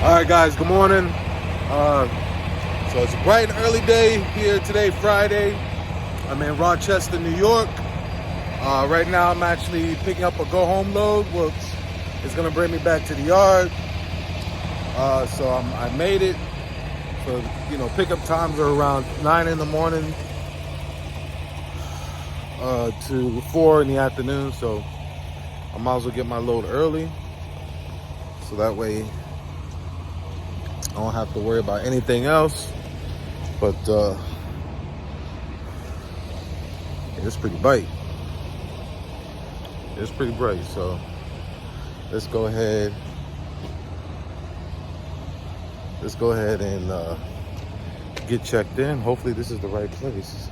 All right, guys, good morning. So it's a bright and early day here today, Friday. I'm in Rochester, New York. Right now I'm actually picking up a go-home load, which is gonna bring me back to the yard. So I made it. So, pickup times are around 9 in the morning to 4 in the afternoon. So I might as well get my load early. So that way I don't have to worry about anything else. But it's pretty bright. It's pretty bright. So let's go ahead. And get checked in. Hopefully this is the right place.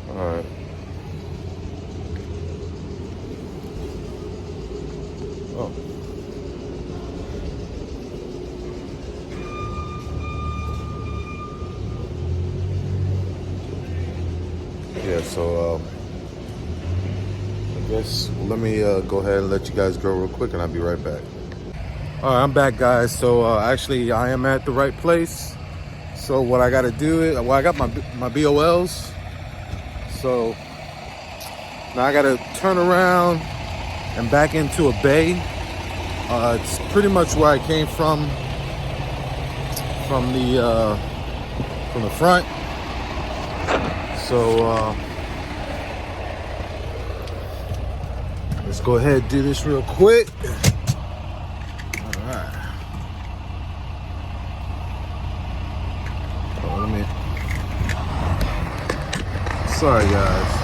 All right. Oh. Yeah, so I guess let me go ahead and let you guys go real quick and I'll be right back. All right, I'm back, guys. So actually I am at the right place. So what I got to do is, I got my BOLs. So now I got to turn around and back into a bay. It's pretty much where I came from the front. So let's go ahead and do this real quick. All right. Sorry, guys.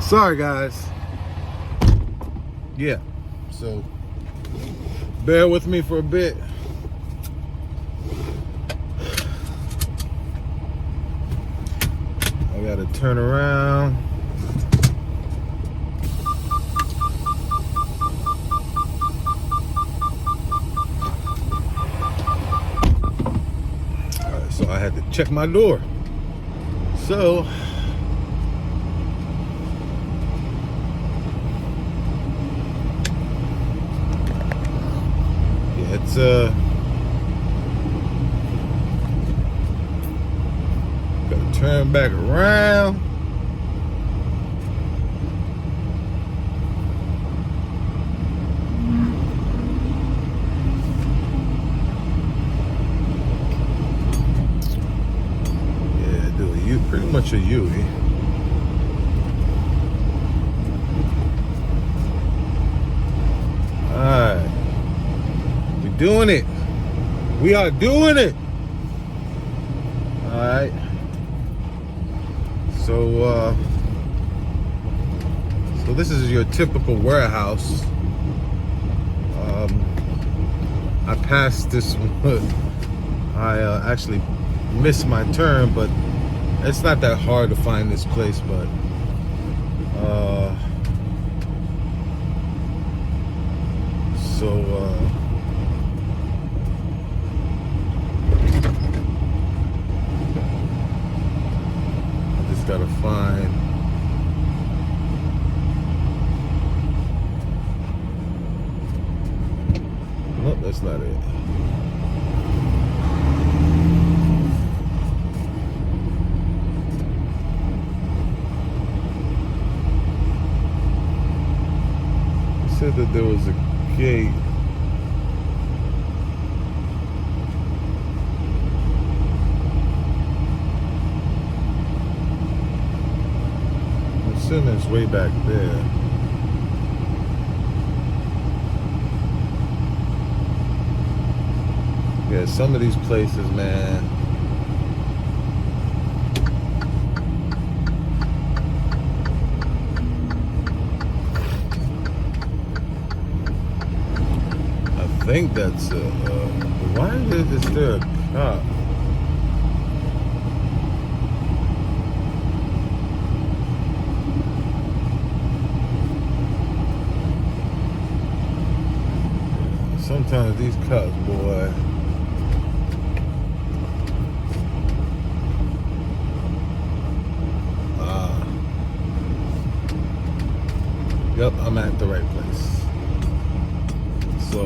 Sorry, guys. Yeah, so bear with me for a bit. I gotta turn around. All right, so I had to check my door. So it's gotta turn back around. Yeah, do a U, pretty much a U. Alright. Doing it. We are doing it. All right. So this is your typical warehouse. I passed this one. I actually missed my turn, but it's not that hard to find this place. But gotta find nope, that's not it. It said that there was a gate. It's way back there. Yeah, some of these places, man. I think that's why is there a cop? Sometimes these cops, boy. Yep, I'm at the right place. So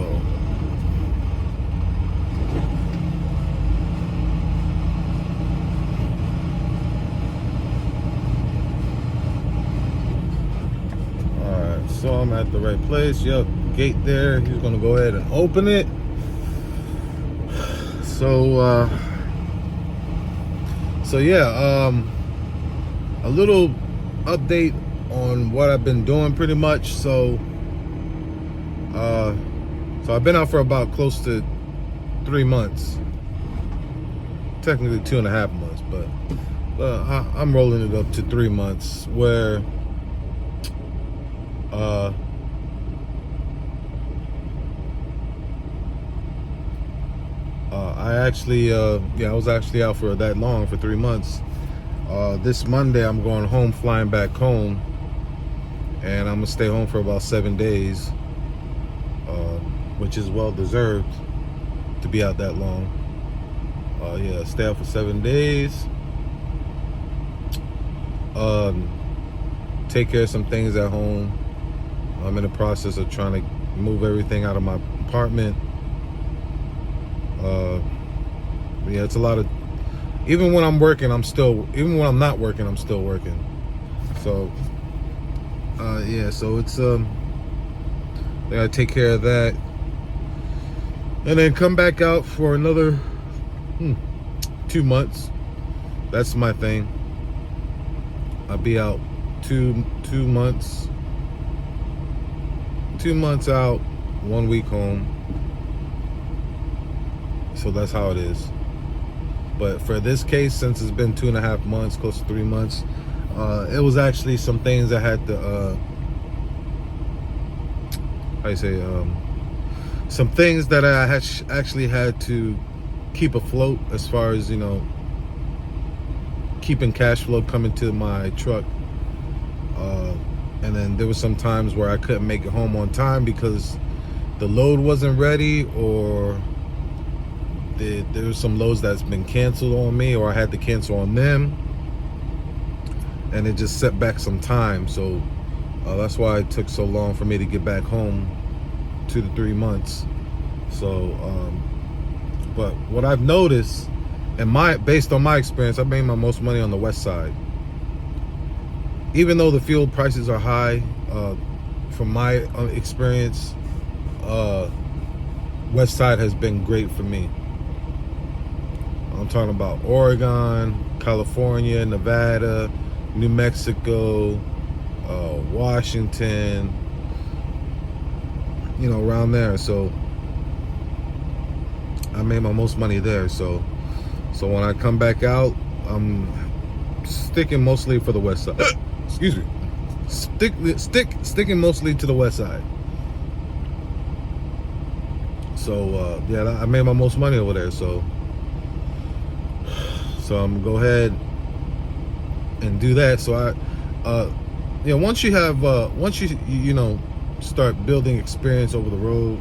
alright, so I'm at the right place. Yep, gate there. He's gonna go ahead and open it. So yeah, a little update on what I've been doing pretty much. So I've been out for about close to 3 months, technically 2.5 months, but I'm rolling it up to 3 months, where I was actually out for that long, for 3 months. This Monday I'm going home, flying back home, and I'm gonna stay home for about 7 days, which is well deserved to be out that long. Yeah, stay out for 7 days. Take care of some things at home. I'm in the process of trying to move everything out of my apartment. Yeah, it's a lot of, even when I'm working, even when I'm not working, I'm still working. So yeah, so it's I gotta take care of that, and then come back out for another 2 months. That's my thing. I'll be out two months. 2 months out, 1 week home. So that's how it is. But for this case, since it's been 2.5 months, close to 3 months, it was actually some things I had to some things that I actually had to keep afloat, as far as, you know, keeping cash flow coming to my truck. And then there was some times where I couldn't make it home on time because the load wasn't ready, or there was some loads that's been canceled on me, or I had to cancel on them, and it just set back some time. So that's why it took so long for me to get back home, 2 to 3 months. So but what I've noticed, and based on my experience, I made my most money on the west side. Even though the fuel prices are high, from my experience, west side has been great for me. I'm talking about Oregon, California, Nevada, New Mexico, Washington, you know, around there. So I made my most money there. So when I come back out, I'm sticking mostly for the west side. Excuse me. Sticking mostly to the west side. So yeah, I made my most money over there. So I'm gonna go ahead and do that. So you know, once you have you know, start building experience over the road,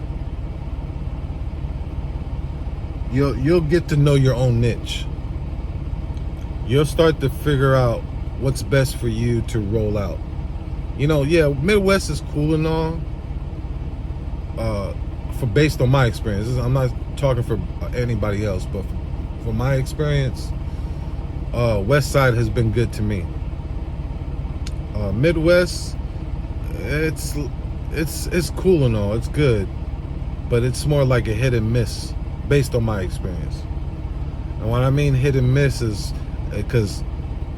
you'll get to know your own niche. You'll start to figure out what's best for you to roll out. You know, yeah, Midwest is cool and all, based on my experience. I'm not talking for anybody else, but for my experience, West Side has been good to me. Midwest, it's cool and all, it's good, but it's more like a hit and miss based on my experience. And what I mean hit and miss is because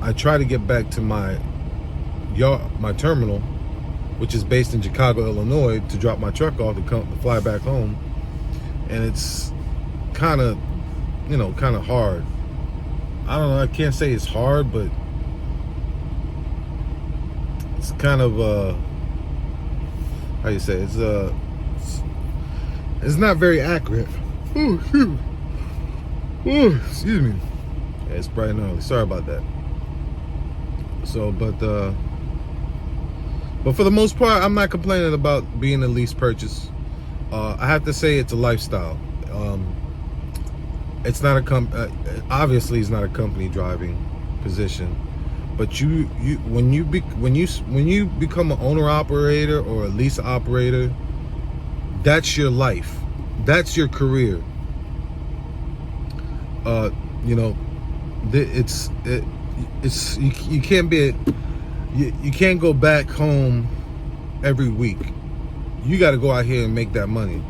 I try to get back to my terminal, which is based in Chicago, Illinois, to drop my truck off to fly back home, and it's kind of hard. I don't know, I can't say it's hard, but it's kind of how you say, it's not very accurate. Ooh, excuse me. Yeah, it's bright and early. Sorry about that. So, but for the most part, I'm not complaining about being a lease purchase. I have to say it's a lifestyle. It's not obviously it's not a company driving position, But when you become an owner operator or a lease operator, that's your life. That's your career. You know, it's you can't be you can't go back home every week. You got to go out here and make that money.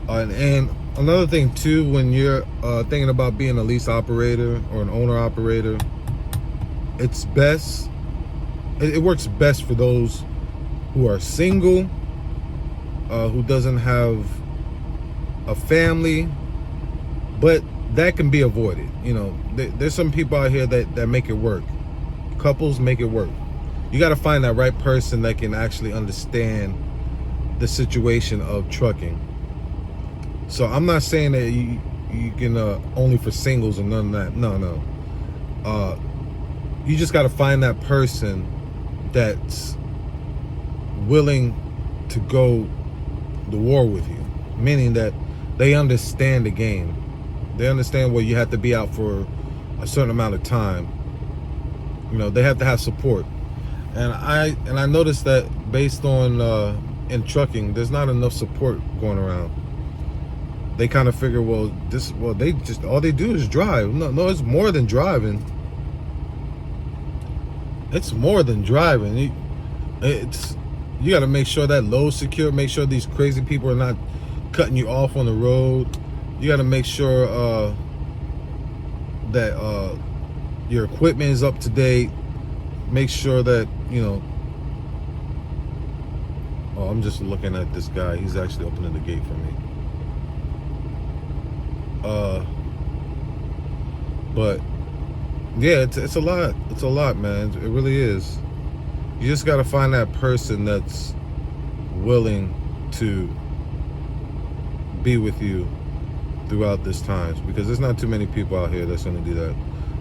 And another thing too, when you're thinking about being a lease operator or an owner operator, it's best. It works best for those who are single, who doesn't have a family, but that can be avoided. You know, there's some people out here that make it work. Couples make it work. You got to find that right person that can actually understand the situation of trucking. So I'm not saying that you can only for singles and none of that. No. You just got to find that person that's willing to go to war with you, meaning that they understand the game. They understand where you have to be out for a certain amount of time. You know, they have to have support. And I noticed that based on in trucking, there's not enough support going around. They kind of figure, they just all they do is drive. No, it's more than driving. It's more than driving. You got to make sure that load's secure. Make sure these crazy people are not cutting you off on the road. You got to make sure that your equipment is up to date. Make sure that, you know. Oh, I'm just looking at this guy. He's actually opening the gate for me. But yeah, it's a lot. It's a lot, man. It really is. You just got to find that person that's willing to be with you throughout this times, because there's not too many people out here that's going to do that.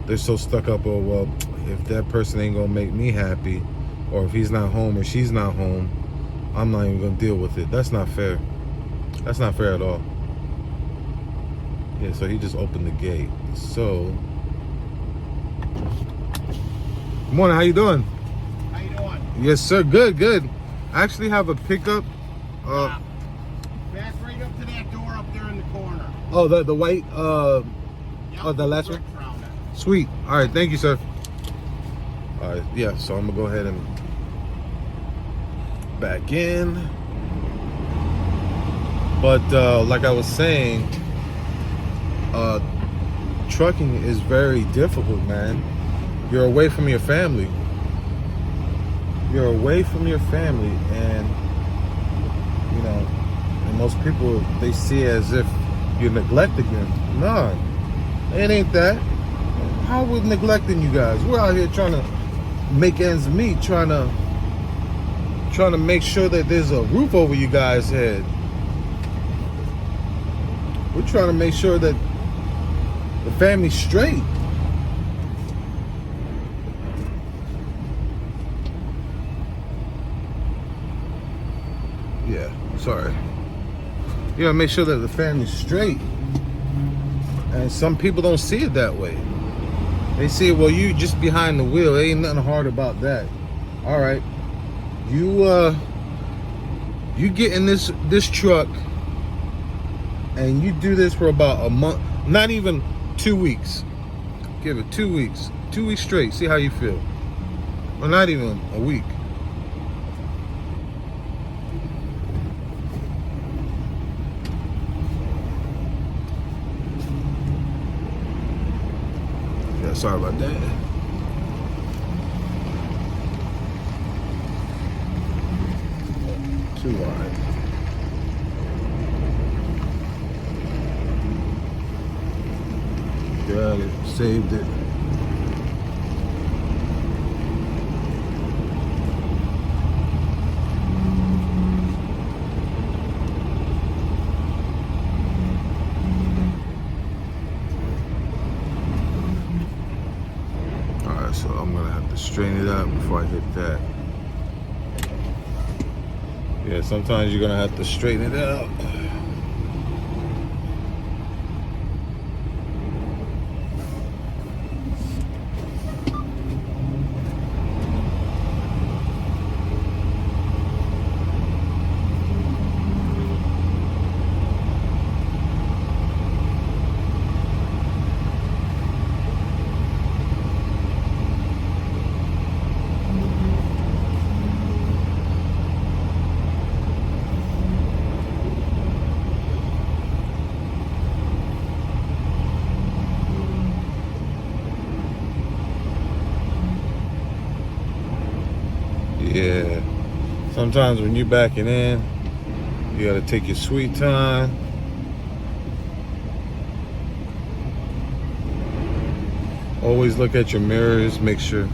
They're so stuck up, oh, well, if that person ain't going to make me happy, or if he's not home or she's not home, I'm not even going to deal with it. That's not fair. That's not fair at all. Yeah, so he just opened the gate. So, good morning, how you doing? How you doing? Yes, sir, good. I actually have a pickup. Back right up to that door up there in the corner. Oh, the white, Yep, oh, the last one? around it. Sweet. All right, thank you, sir. All right, yeah, so I'm gonna go ahead and back in. But like I was saying, trucking is very difficult, man. You're away from your family. You're away from your family, and you know, and most people, they see it as if you're neglecting them. No, it ain't that. How are we neglecting you guys? We're out here trying to make ends meet, trying to make sure that there's a roof over you guys' head. We're trying to make sure that the family's straight. Yeah, sorry. You gotta make sure that the family's straight. And some people don't see it that way. They see, well, you just behind the wheel. There ain't nothing hard about that. All right, you get in this truck and you do this for about a month, not even 2 weeks. Give it 2 weeks, 2 weeks straight. See how you feel. Or not even a week. Yeah, sorry about that. Too wide. Got it. Saved it. Alright, so I'm gonna have to straighten it out before I hit that. Yeah, sometimes you're gonna have to straighten it out. Yeah. Sometimes when you're backing in, you gotta take your sweet time. Always look at your mirrors, make sure.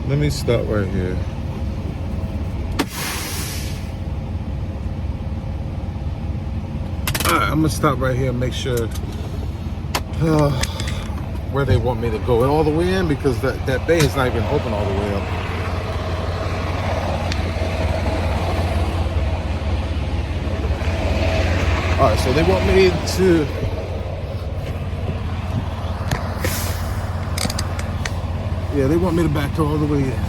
Let me stop right here. Alright, I'm gonna stop right here and make sure where they want me to go. All the way in, because that bay is not even open all the way up. Alright, so they want me to they want me to back all the way in.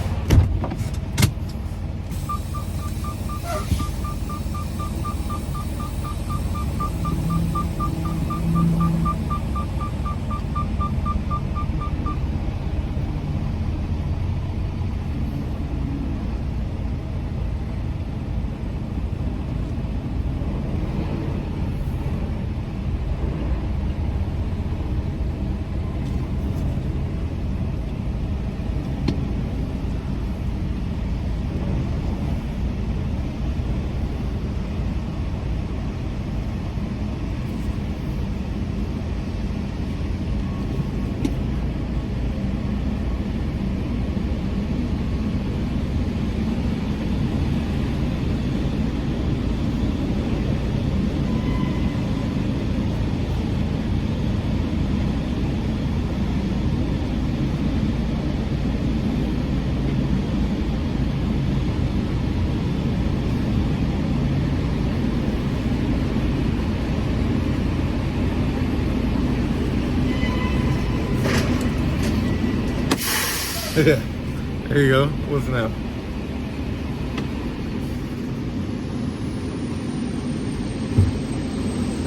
Yeah, there you go. What's now?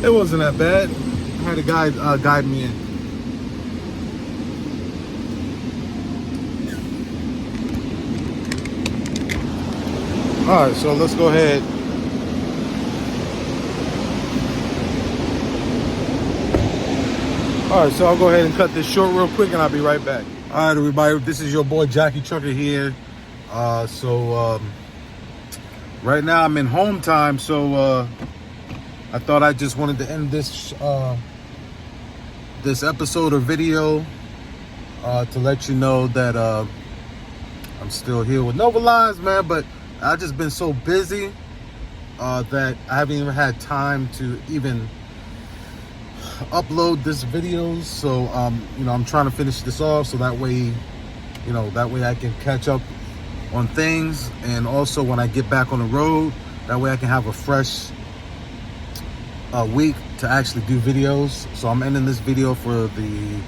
It wasn't that bad. I had a guy guide me in. All right, so let's go ahead. All right, so I'll go ahead and cut this short real quick, and I'll be right back. All right, everybody, this is your boy JockyTrucker here. Right now I'm in home time, so I thought I just wanted to end this this episode or video to let you know that I'm still here with Nova Lines, man. But I've just been so busy that I haven't even had time to even upload this videos. So I'm trying to finish this off so that way I can catch up on things, and also when I get back on the road, that way I can have a fresh week to actually do videos. So I'm ending this video for the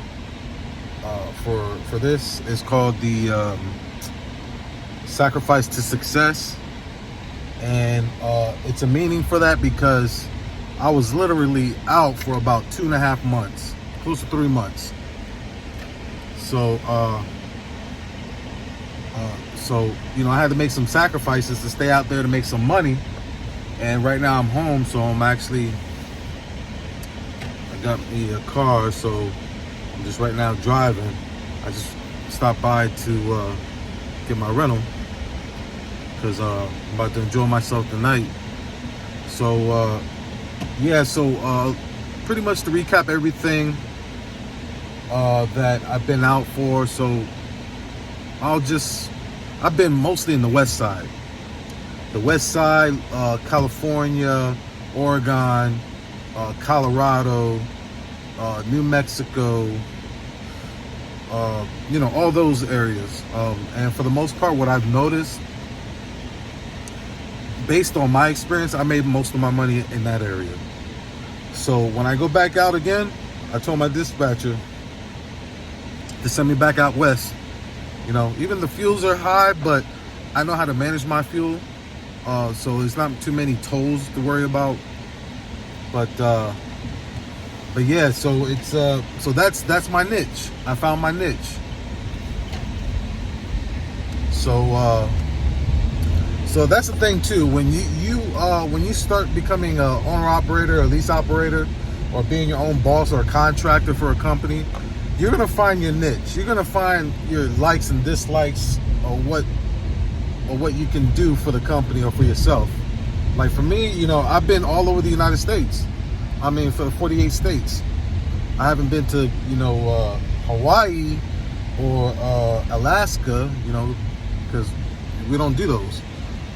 for this. It's called the Sacrifice to Success, and it's a meaning for that because I was literally out for about 2.5 months, close to 3 months. So I had to make some sacrifices to stay out there to make some money. And right now I'm home, so I got me a car, so I'm just right now driving. I just stopped by to get my rental because I'm about to enjoy myself tonight. So pretty much to recap everything that I've been out for. So I've been mostly in the West Side. California, Oregon, Colorado, New Mexico, all those areas. And for the most part, what I've noticed, based on my experience, I made most of my money in that area. So when I go back out again, I told my dispatcher to send me back out west. Even the fuels are high, but I know how to manage my fuel. So there's not too many tolls to worry about. But yeah, so it's so that's my niche. I found my niche. So So that's the thing too. When you start becoming a owner operator or lease operator, or being your own boss or a contractor for a company, you're gonna find your niche. You're gonna find your likes and dislikes, or what you can do for the company or for yourself. Like for me, I've been all over the United States. I mean, for the 48 states. I haven't been to Hawaii or Alaska, because we don't do those.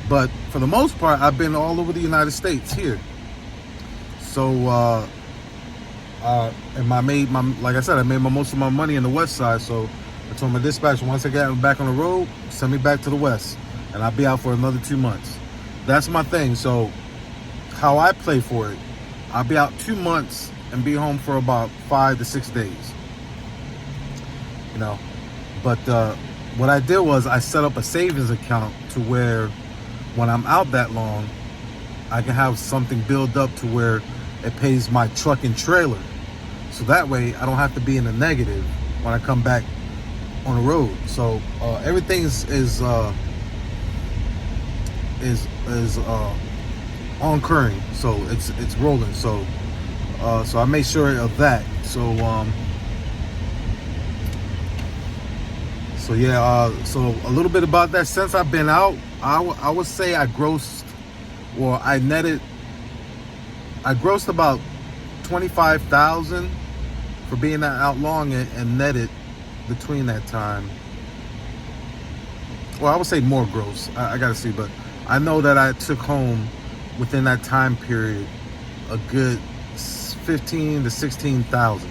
But for the most part, I've been all over the United States here. So, and like I said, I made most of my money in the West Side. So I told my dispatcher, once I get back on the road, send me back to the West, and I'll be out for another 2 months. That's my thing. So how I play for it, I'll be out 2 months and be home for about 5 to 6 days. But what I did was I set up a savings account to where when I'm out that long, I can have something build up to where it pays my truck and trailer. So that way I don't have to be in the negative when I come back on the road. So everything is oncurring. So it's rolling. So I made sure of that. So so a little bit about that. Since I've been out, I would say I grossed about $25,000 for being out long, and netted between that time. Well, I would say more gross. I gotta see, but I know that I took home within that time period a good 15 to 16,000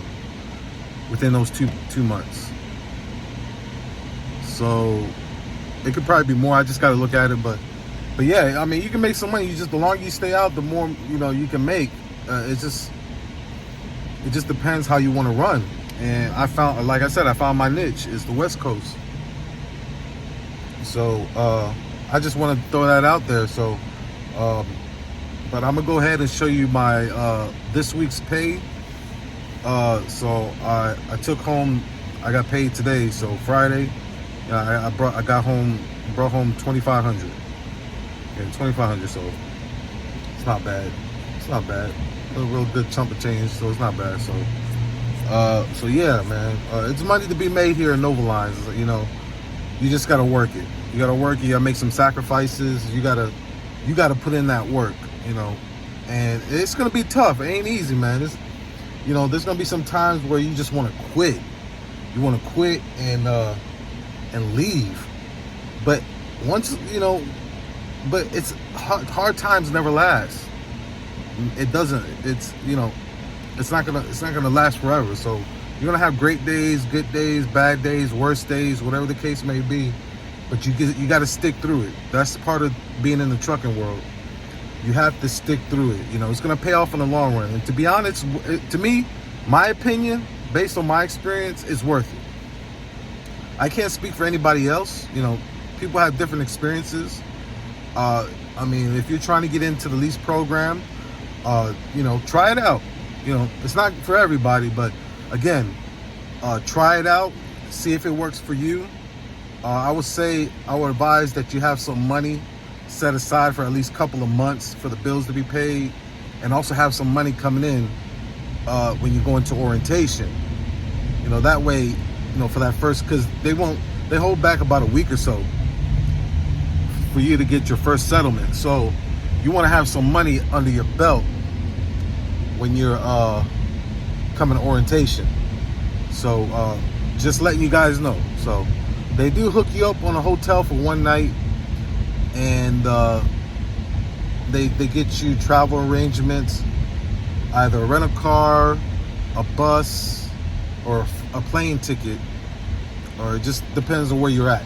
within those two months. So it could probably be more. I just got to look at it, but yeah, I mean, you can make some money. The longer you stay out, the more you can make. It just depends how you want to run. And I found my niche is the West Coast. So I just want to throw that out there. So, but I'm gonna go ahead and show you my this week's pay. So I took home. I got paid today. So Friday. I brought home $2,500. Yeah, $2,500. So it's not bad. A real good chunk of change. So it's not bad. So yeah, man. It's money to be made here in Nova Lines. You just gotta work it. You gotta make some sacrifices. You gotta put in that work. And it's gonna be tough. It ain't easy, man. There's gonna be some times where you just want to quit. You want to quit and leave, but once but it's hard times never last. It doesn't. It's not gonna last forever. So you're gonna have great days, good days, bad days, worst days, whatever the case may be. But you got to stick through it. That's part of being in the trucking world. You have to stick through it. It's gonna pay off in the long run. And to be honest, to me, my opinion, based on my experience, is worth it. I can't speak for anybody else. People have different experiences. I mean, if you're trying to get into the lease program, try it out. It's not for everybody, but again, try it out, see if it works for you. I would advise that you have some money set aside for at least a couple of months for the bills to be paid, and also have some money coming in when you go into orientation. That way, for that first, because they hold back about a week or so for you to get your first settlement. So you want to have some money under your belt when you're coming to orientation. So just letting you guys know. So they do hook you up on a hotel for one night, and they get you travel arrangements, either a rental car, a bus, or a plane ticket, or it just depends on where you're at.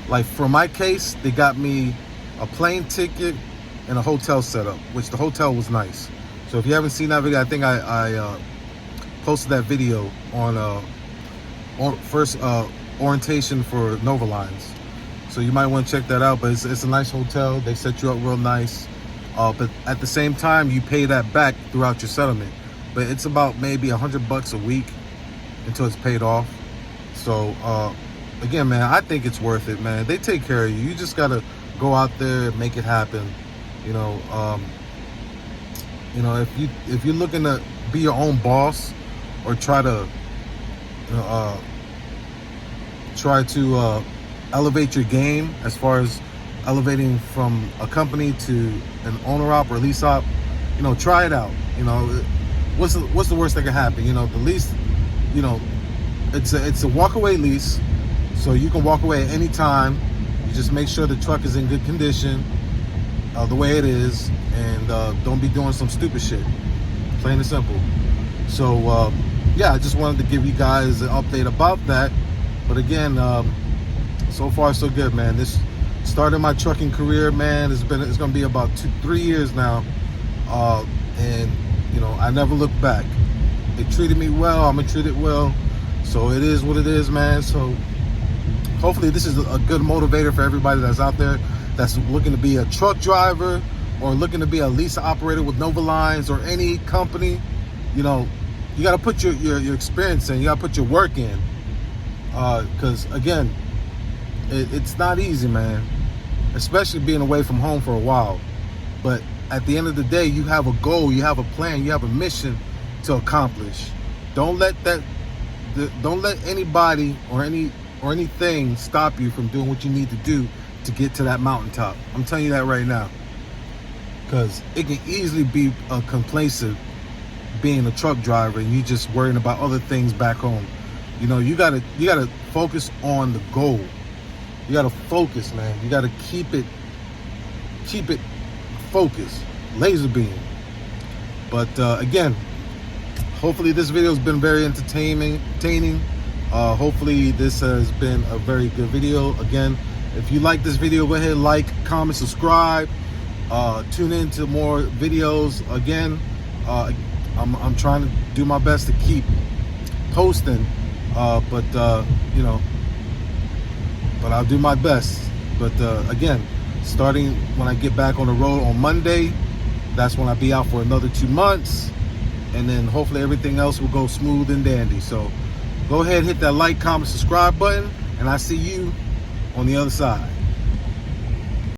Like for my case, they got me a plane ticket and a hotel setup, which the hotel was nice. So if you haven't seen that video, I think I posted that video on first orientation for Nova Lines. So you might want to check that out. But it's a nice hotel. They set you up real nice. But at the same time, you pay that back throughout your settlement. But it's about maybe $100 a week until it's paid off. So again, man, I think it's worth it, man. They take care of you. You just gotta go out there and make it happen. You know, if you're looking to be your own boss or try to elevate your game as far as elevating from a company to an owner op or lease op, you know, try it out. You know, what's the worst that can happen? You know, the lease, you know, it's a walk-away lease, so you can walk away at any time. You just make sure the truck is in good condition, the way it is, and don't be doing some stupid shit. Plain and simple. So yeah, I just wanted to give you guys an update about that. But again, so far so good, man. This started my trucking career, man. It's gonna be about 2-3 years now, and you know, I never looked back. They treated me well. I'm gonna treat it well. So it is what it is, man. So hopefully this is a good motivator for everybody that's out there that's looking to be a truck driver or looking to be a lease operator with Nova Lines or any company. You know, you got to put your experience in. You got to put your work in. Because again, it's not easy, man. Especially being away from home for a while. But at the end of the day, you have a goal, you have a plan, you have a mission to accomplish. Don't let anybody or anything stop you from doing what you need to do to get to that mountaintop. I'm telling you that right now. Because it can easily be complacent being a truck driver and you just worrying about other things back home. You know, you gotta focus on the goal. You gotta focus, man. You gotta keep it focused, laser beam. But again, hopefully this video has been very entertaining. Hopefully this has been a very good video. Again, if you like this video, go ahead, like, comment, subscribe. Tune in to more videos. Again, I'm trying to do my best to keep posting, but you know, but I'll do my best. But again, starting when I get back on the road on Monday, that's when I'll be out for another 2 months, and then hopefully everything else will go smooth and dandy. So go ahead, hit that like, comment, subscribe button, and I see you on the other side.